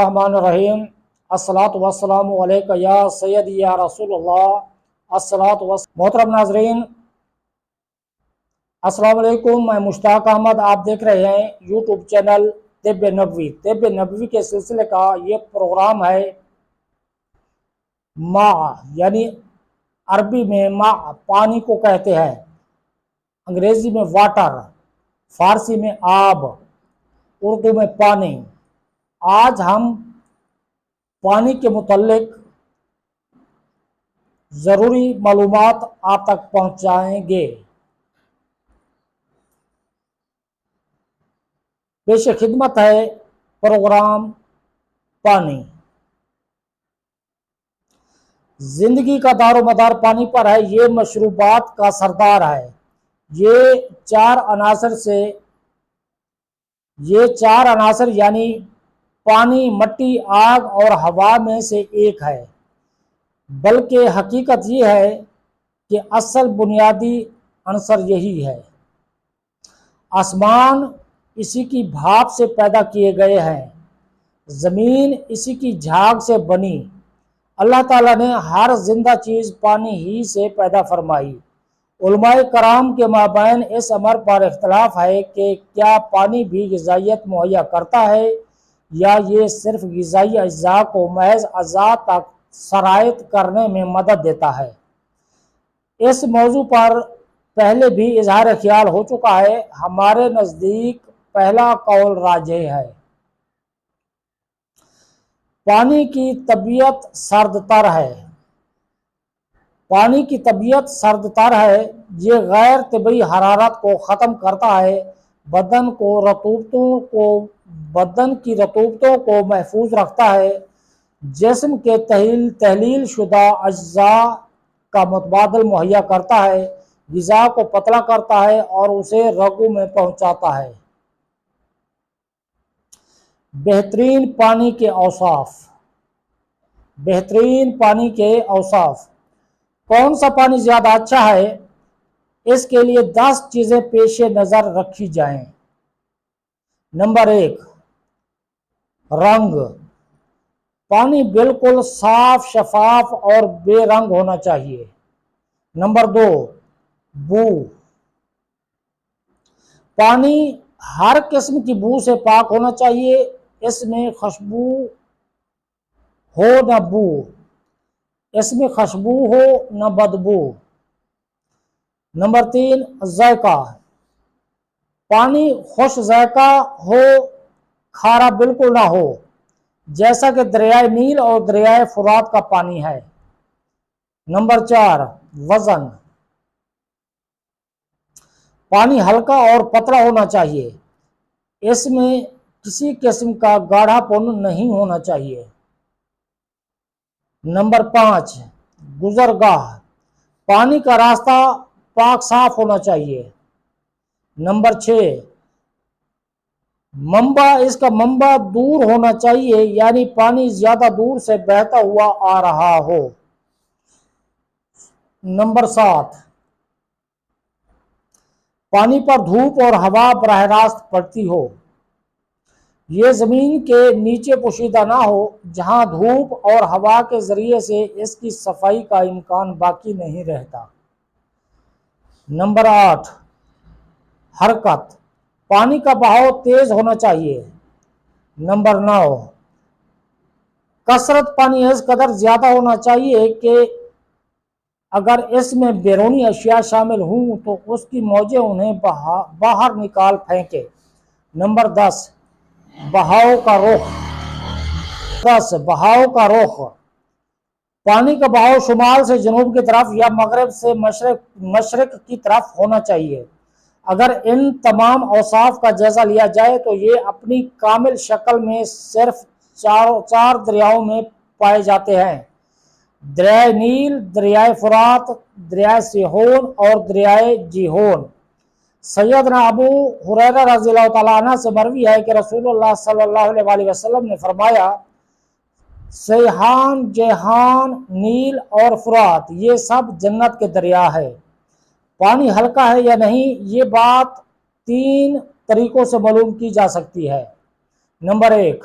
الرحمن الرحیم الصلاۃ والسلام علیک یا سید یا رسول اللہ الصلاۃ والسلام۔ محترم ناظرین السلام علیکم، میں مشتاق احمد، آپ دیکھ رہے ہیں یوٹیوب چینل طب نبوی۔ طب نبوی کے سلسلے کا یہ پروگرام ہے ماء، یعنی عربی میں ماء پانی کو کہتے ہیں، انگریزی میں واٹر، فارسی میں آب، اردو میں پانی۔ آج ہم پانی کے متعلق ضروری معلومات آپ تک پہنچائیں گے۔ پیش خدمت ہے پروگرام پانی۔ زندگی کا دار و مدار پانی پر ہے، یہ مشروبات کا سردار ہے۔ یہ چار عناصر یعنی پانی، مٹی، آگ اور ہوا میں سے ایک ہے، بلکہ حقیقت یہ ہے کہ اصل بنیادی عنصر یہی ہے۔ آسمان اسی کی بھاپ سے پیدا کیے گئے ہیں، زمین اسی کی جھاگ سے بنی۔ اللہ تعالیٰ نے ہر زندہ چیز پانی ہی سے پیدا فرمائی۔ علماء کرام کے مابین اس امر پر اختلاف ہے کہ کیا پانی بھی غذائیت مہیا کرتا ہے یا یہ صرف غذائی اجزاء کو محض اعضاء تک سرایت کرنے میں مدد دیتا ہے۔ اس موضوع پر پہلے بھی اظہار خیال ہو چکا ہے۔ ہمارے نزدیک پہلا قول راجح ہے۔ پانی کی طبیعت سرد تر ہے۔ پانی کی طبیعت سرد تر ہے۔ یہ غیر طبیعی حرارت کو ختم کرتا ہے، بدن کی رطوبتوں کو محفوظ رکھتا ہے، جسم کے تحلیل شدہ اجزاء کا متبادل مہیا کرتا ہے، غذا کو پتلا کرتا ہے اور اسے رگوں میں پہنچاتا ہے۔ بہترین پانی کے اوصاف۔ بہترین پانی کے اوصاف۔ کون سا پانی زیادہ اچھا ہے؟ اس کے لیے 10 چیزیں پیش نظر رکھی جائیں۔ نمبر 1، رنگ۔ پانی بالکل صاف، شفاف اور بے رنگ ہونا چاہیے۔ نمبر 2، بو۔ پانی ہر قسم کی بو سے پاک ہونا چاہیے، اس میں خوشبو ہو نہ بدبو۔ نمبر 3، ذائقہ۔ پانی خوش ذائقہ ہو، کھارا بالکل نہ ہو، جیسا کہ دریائے نیل اور دریائے فرات کا پانی ہے۔ نمبر 4، وزن۔ پانی ہلکا اور پتلا ہونا چاہیے، اس میں کسی قسم کا گاڑھا پن نہیں ہونا چاہیے۔ نمبر 5، گزرگاہ۔ پانی کا راستہ پاک صاف ہونا چاہیے۔ نمبر 6، منبع۔ اس کا منبع دور ہونا چاہیے، یعنی پانی زیادہ دور سے بہتا ہوا آ رہا ہو۔ نمبر 7، پانی پر دھوپ اور ہوا براہ راست پڑتی ہو، یہ زمین کے نیچے پوشیدہ نہ ہو جہاں دھوپ اور ہوا کے ذریعے سے اس کی صفائی کا امکان باقی نہیں رہتا۔ نمبر 8، حرکت۔ پانی کا بہاؤ تیز ہونا چاہیے۔ نمبر 9، کثرت۔ پانی اس قدر زیادہ ہونا چاہیے کہ اگر اس میں بیرونی اشیاء شامل ہوں تو اس کی موجیں انہیں باہر نکال پھینکے۔ نمبر 10، بہاؤ کا رخ۔ پانی کا بہاؤ شمال سے جنوب کی طرف یا مغرب سے مشرق کی طرف ہونا چاہیے۔ اگر ان تمام اوصاف کا جائزہ لیا جائے تو یہ اپنی کامل شکل میں صرف 4 دریاؤں میں پائے جاتے ہیں: دریائے نیل، دریائے فرات، دریائے سیہون اور دریائے جیہون۔ سیدنا ابو ہریرہ رضی اللہ تعالیٰ عنہ سے مروی ہے کہ رسول اللہ صلی اللہ علیہ وسلم نے فرمایا، سیحان، جیحان، نیل اور فرات یہ سب جنت کے دریا ہے۔ پانی ہلکا ہے یا نہیں، یہ بات 3 طریقوں سے معلوم کی جا سکتی ہے۔ نمبر 1،